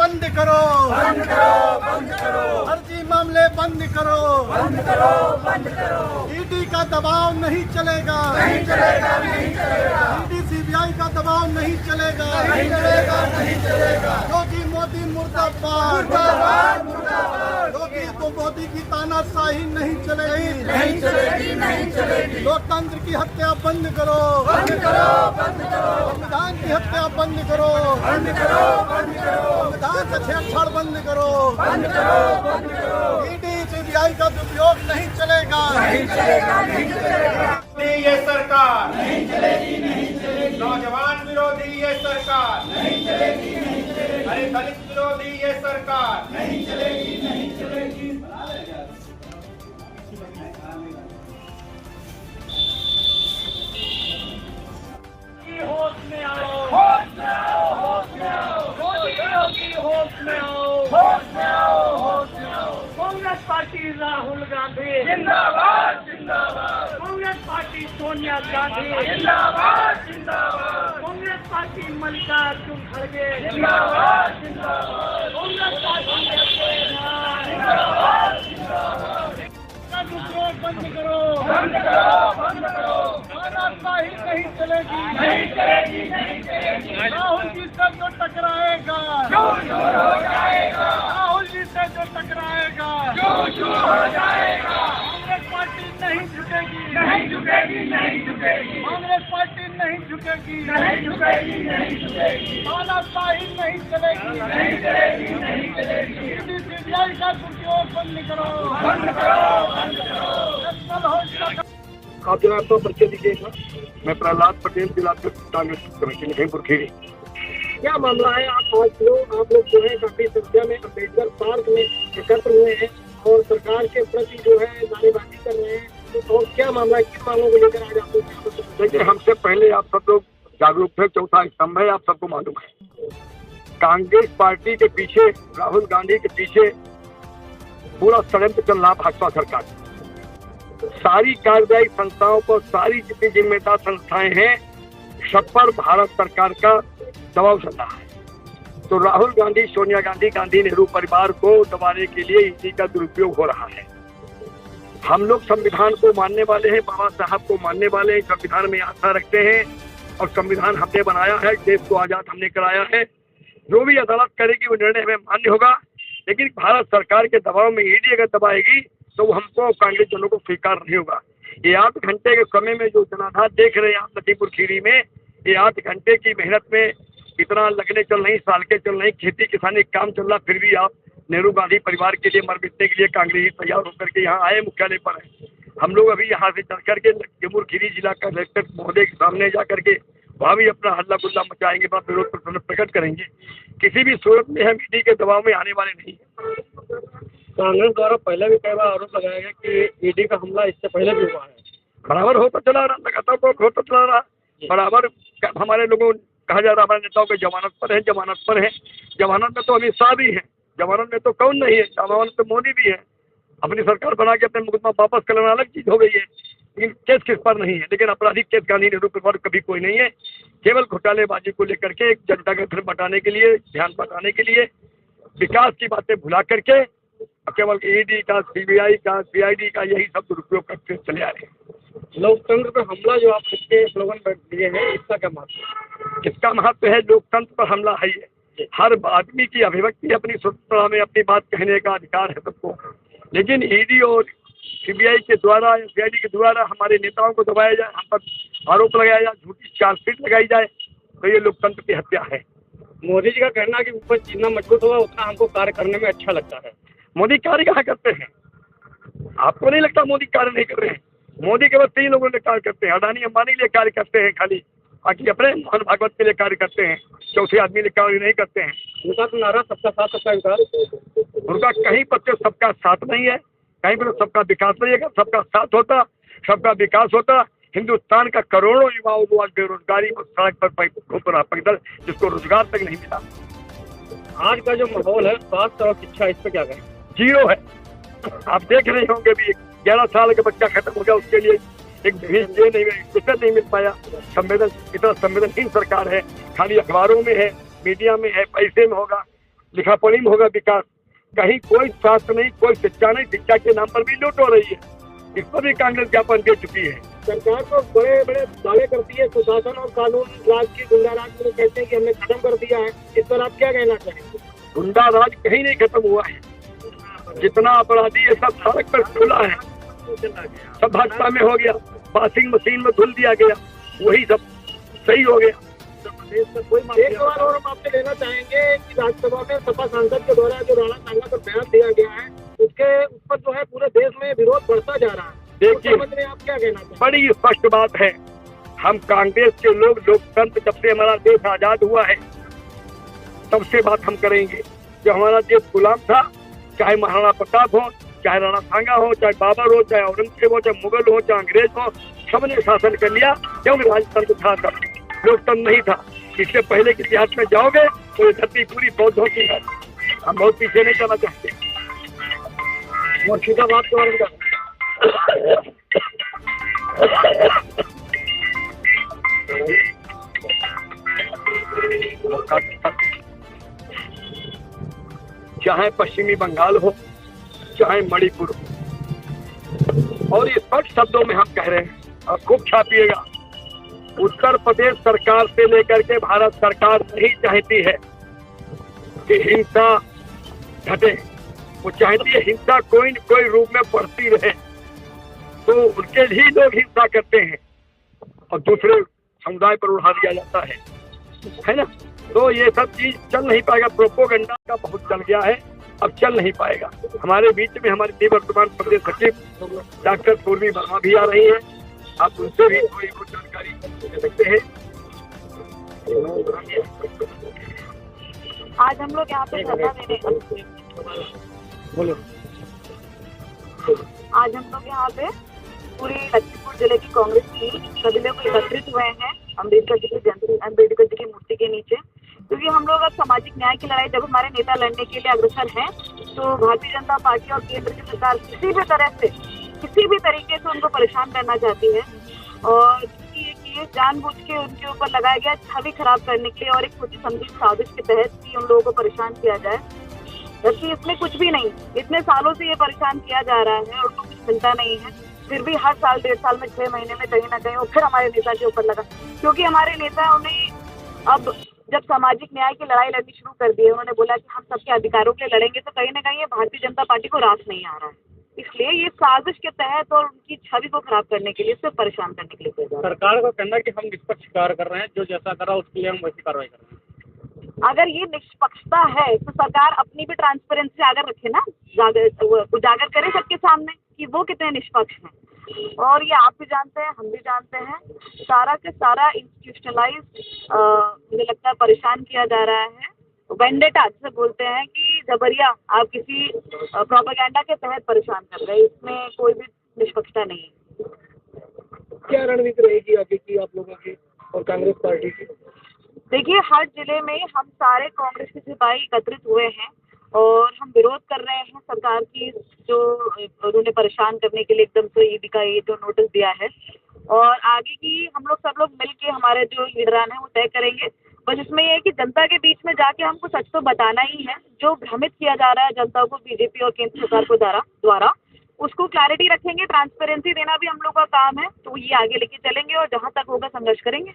बंद करो, बंद करो, बंद करो, फर्जी मामले बंद करो, बंद करो, बंद करो, ईडी का दबाव नहीं चलेगा, नहीं चलेगा, नहीं चलेगा, ईडी सीबीआई का दबाव नहीं चलेगा, नहीं चलेगा, नहीं चलेगा, योगी मोदी मुर्दाबाद, मुर्दाबाद, मुर्दाबाद, योगी तो मोदी की तानाशाही नहीं चलेगी, नहीं चलेगी, नहीं चलेगी, लोकतंत्र की हत्या बंद करो, बंद करो, बंद करो, संविधान की हत्या बंद करो, बंद करो, बंद करो, संविधान से छेड़छाड़ बंद करो, बंद करो, बंद करो, ईडी सीबीआई का दुरुपयोग नहीं चलेगा, नहीं चलेगा, नहीं चलेगा, ये सरकार नहीं चलेगी, नहीं चलेगी, नौजवान विरोधी ये सरकार नहीं चलेगी, नहीं चलेगी, अरे दलित विरोधी ये सरकार नहीं चलेगी, नहीं चलेगी। होश में आओ, होश में आओ, होश में आओ, योगी होश में आओ, होश में आओ, होश में आओ। कांग्रेस पार्टी राहुल गांधी जिंदाबाद, जिंदाबाद, कांग्रेस पार्टी सोनिया गांधी जिंदाबाद, जिंदाबाद, कांग्रेस पार्टी मल्लिकार्जुन खड़गे जिंदाबाद, जिंदाबाद, कांग्रेस पार्टी जिंदाबाद, जिंदाबाद, का दुरुपयोग बंद करो, बंद करो, बंद करो, तानाशाही नहीं चलेगी, नहीं चलेगी, नहीं चलेगी, राहुल जी से जो टकराएगा, चूर चूर हो जाएगा, राहुल जी से जो टकराएगा, चूर चूर हो जाएगा, कांग्रेस पार्टी नहीं झुकेगी, नहीं झुकेगी, नहीं झुकेगी, कांग्रेस पार्टी नहीं झुकेगी, नहीं झुकेगी, नहीं झुकेगी, तानाशाही नहीं चलेगी, नहीं चलेगी, नहीं चलेगी, ईडी सीबीआई का दुरुपयोग बंद करो, बंद करो, बंद करो। नक्सल हो इसका आप जरा आपका परिचय दीजिएगा। मैं प्रहलाद पटेल, जिला कांग्रेस कमेटी लखीमपुर खीरी। क्या मामला है? आप लोग जो है काफी संख्या में अम्बेडकर पार्क में एकत्र हुए हैं और सरकार के प्रति जो है नारेबाजी कर रहे हैं, और क्या मामला है, किन मामलों को लेकर आज आप लोग? देखिए, हमसे पहले आप सब लोग जागरूक थे, चौथा स्तंभ है, आप सबको मालूम है। कांग्रेस पार्टी के पीछे, राहुल गांधी के पीछे पूरा षड्यंत्र चल रहा भाजपा सरकार। सारी कार्यदायी संस्थाओं को, सारी जितनी जिम्मेदार संस्थाएं हैं, सब पर भारत सरकार का दबाव चल रहा है। तो राहुल गांधी, सोनिया गांधी, गांधी नेहरू परिवार को दबाने के लिए ईडी का दुरुपयोग हो रहा है। हम लोग संविधान को मानने वाले हैं, बाबा साहब को मानने वाले हैं, संविधान में आस्था रखते हैं और संविधान हमने बनाया है, देश को आजाद हमने कराया है। जो भी अदालत करेगी वो निर्णय हमें मान्य होगा, लेकिन भारत सरकार के दबाव में ईडी अगर दबाएगी तो हमको, कांग्रेस जनों को स्वीकार नहीं होगा। ये 8 घंटे के समय में जो जनाधार देख रहे हैं आप लखीमपुर खीरी में, ये 8 घंटे की मेहनत में इतना लगने चल रही, साल के चल रही, खेती किसानी काम चल रहा, फिर भी आप नेहरू गांधी परिवार के लिए, मर मिटने के लिए कांग्रेस तैयार होकर के यहाँ आए, मुख्यालय पर है। हम लोग अभी यहाँ से चल करके लखीमपुर खीरी जिला कलेक्टर महोदय के सामने जा करके वहाँ भी अपना हल्ला गुल्ला मचाएंगे, अपना विरोध प्रकट करेंगे। किसी भी सूरत में हम ईडी के दबाव में आने वाले नहीं हैं। कांग्रेस द्वारा पहले भी कई बार आरोप लगाया गया कि ईडी का हमला इससे पहले भी हुआ है। बराबर होता चला रहा, लगातार होता चला रहा, बराबर हमारे लोगों कहा जा रहा, हमारे नेताओं के जमानत पर है, जमानत पर है। जमानत में तो अमित शाह भी है, जमानत में तो कौन नहीं है, जमानत में मोदी भी है। अपनी सरकार बना के अपने मुकदमा वापस कर लेना अलग चीज हो गई है, लेकिन केस किस पर नहीं है। लेकिन आपराधिक केस गांधी नेहरू परिवार कभी कोई नहीं है। केवल घोटालेबाजी को लेकर के, जनता का घर बटाने के लिए, ध्यान बटाने के लिए, विकास की बातें भुला करके केवल ईडी का, सीबीआई का, सीआईडी का यही सब दुरुपयोग करते चले आ रहे हैं। लोकतंत्र पर हमला जो आप इसके स्लोगन दिए हैं, इसका क्या महत्व? इसका महत्व है, लोकतंत्र पर हमला है ये। हर आदमी की अभिव्यक्ति, अपनी स्वतंत्रता में अपनी बात कहने का अधिकार है सबको, लेकिन ईडी और सीबीआई के द्वारा या सीआईडी के द्वारा हमारे नेताओं को दबाया जाए, हम पर आरोप लगाया जाए, झूठी चार्जशीट लगाई जाए, तो ये लोकतंत्र की हत्या है। मोदी जी का कहना है कि ऊपर जितना मजबूत होगा उतना हमको कार्य करने में अच्छा लगता है। मोदी कार्य कहाँ करते हैं? आपको नहीं लगता मोदी कार्य नहीं कर रहे हैं? मोदी केवल 3 लोगों ने कार्य करते हैं, अडानी अंबानी के लिए कार्य करते हैं खाली, बाकी अपने मोहन भागवत के लिए कार्य करते हैं, चौथे आदमी के कार्य नहीं करते हैं। उनका तो नारा सबका साथ सबका विकास, उनका कहीं पर तो सबका साथ नहीं है, कहीं पर सबका विकास नहीं है। सबका साथ होता, सबका विकास होता, हिंदुस्तान का करोड़ों युवाओं को आज बेरोजगारी और सड़क पर घूम रहा पैदल, जिसको रोजगार तक नहीं मिला। आज का जो माहौल है, स्वास्थ्य और शिक्षा, इस पर क्या कहें? 0 है। आप देख रहे होंगे भी 11 साल का बच्चा खत्म हो गया, उसके लिए एक नहीं मिल पाया। इतना संवेदनहीन सरकार है, खाली अखबारों में है, मीडिया में है, पैसे में होगा। लिखा पढ़ी में होगा विकास। कहीं कोई स्वास्थ्य नहीं, कोई शिक्षा नहीं, शिक्षा के नाम पर भी लूट हो रही है। इस पर भी कांग्रेस ज्ञापन दे चुकी है। सरकार तो बड़े बड़े दावे करती है, सुशासन और कानून राज की गुंडा राज में कहते हैं कि हमने खत्म कर दिया है। इस पर आप क्या कहना चाहेंगे? गुंडा राज कहीं नहीं खत्म हुआ है। जितना अपराधी है सब सड़क पर खुला है, सब भाजपा में हो गया। वॉशिंग मशीन में धुल दिया गया, वही सब सही हो गया। एक सवाल और हम आपसे लेना चाहेंगे कि राज्यसभा में सपा सांसद के द्वारा जो राणा सांगा पर बयान दिया गया है, उसके उस पर जो है पूरे देश में विरोध बढ़ता जा रहा है। देखिए, में आप क्या कहना चाहेंगे? बड़ी स्पष्ट बात है, हम कांग्रेस के लोग लोकतंत्र जब से हमारा देश आजाद हुआ है तब से बात हम करेंगे। जब हमारा देश गुलाम था, चाहे महाराणा प्रताप हो, चाहे राणा सांगा हो, चाहे बाबर हो, चाहे औरंगजेब हो, चाहे मुगल हो, चाहे अंग्रेज हो, सबने शासन कर लिया। क्योंकि राजतंत्र था, तब लोकतंत्र नहीं था। इससे पहले के इतिहास में जाओगे तो ये धरती पूरी बौद्धों की है। हम बहुत पीछे नहीं जाना चाहते। मुर्शिदाबाद के बारे में चाहे पश्चिमी बंगाल हो, चाहे मणिपुर हो, और ये स्पष्ट शब्दों में हम कह रहे हैं और खूब छापिएगा। उत्तर प्रदेश सरकार से लेकर के भारत सरकार नहीं चाहती है कि हिंसा घटे। वो चाहती है हिंसा कोई न कोई रूप में बढ़ती रहे, तो उनके ही लोग हिंसा करते हैं और दूसरे समुदाय पर उड़ा दिया जाता है ना। तो ये सब चीज चल नहीं पाएगा। प्रोपोगंडा का बहुत चल गया है, अब चल नहीं पाएगा। हमारे बीच में हमारे निवर्तमान प्रदेश सचिव डॉक्टर पूर्वी वर्मा भी आ रही है, आप उनसे भी कोई जानकारी दे सकते हैं। आज हम लोग यहाँ पे धरना देने बोलो। आज हम लोग यहाँ पे पूरी लखीमपुर जिले की कांग्रेस की सभी लोग एकत्रित हुए हैं अम्बेडकर जी की मूर्ति के नीचे, क्योंकि हम लोग अब सामाजिक न्याय की लड़ाई जब हमारे नेता लड़ने के लिए अग्रसर हैं, तो भारतीय जनता पार्टी और केंद्र की सरकार किसी भी तरह से, किसी भी तरीके से उनको परेशान करना चाहती है। और ये जानबूझ के उनके ऊपर लगाया गया छवि खराब करने के लिए और एक सोची समझी साजिश के तहत भी उन लोगों को परेशान किया जाए, जबकि इसमें कुछ भी नहीं। इतने सालों से ये परेशान किया जा रहा है और उनको कुछ मिलता नहीं है, फिर भी हर साल 1.5 साल में 6 महीने में कहीं ना कहीं वो फिर हमारे नेता के ऊपर लगा। क्योंकि हमारे नेताओं ने अब जब सामाजिक न्याय की लड़ाई लड़नी शुरू कर दी है, उन्होंने बोला कि हम सबके अधिकारों के लिए लड़ेंगे, तो कहीं ना कहीं भारतीय जनता पार्टी को रास नहीं आ रहा है। इसलिए ये साजिश के तहत और उनकी छवि को खराब करने के लिए, सिर्फ परेशान करने के लिए किया जा रहा है। सरकार को कहना कि हम निष्पक्ष कार्य कर रहे हैं, जो जैसा करा उसके लिए हम वैसी कार्रवाई कर रहे हैं। अगर ये निष्पक्षता है तो सरकार अपनी भी ट्रांसपेरेंसी अगर रखे ना, उजागर करे सबके सामने कि वो कितने निष्पक्ष हैं। और ये आप भी जानते हैं, हम भी जानते हैं, सारा के सारा इंस्टीट्यूशनलाइज मुझे लगता है परेशान किया जा रहा है। वेंडेटा जिसे बोलते हैं कि जबरिया आप किसी प्रोपेगेंडा के तहत परेशान कर रहे हैं, इसमें कोई भी निष्पक्षता नहीं है। क्या रणनीति रहेगी आगे की आप लोगों की और कांग्रेस पार्टी की? देखिए, हर जिले में हम सारे कांग्रेस के सिपाही एकत्रित हुए हैं और हम विरोध कर रहे हैं सरकार की, जो उन्होंने परेशान करने के लिए एकदम से ईडी का ये जो नोटिस दिया है। और आगे की हम लोग सब लोग मिलके हमारे जो लीडरान हैं वो तय करेंगे। बस इसमें ये है कि जनता के बीच में जाके हमको सच तो बताना ही है। जो भ्रमित किया जा रहा है जनता को बीजेपी और केंद्र सरकार को द्वारा उसको क्लैरिटी रखेंगे, ट्रांसपेरेंसी देना भी हम लोग का काम है, तो ये आगे लेके चलेंगे और जहाँ तक होगा संघर्ष करेंगे।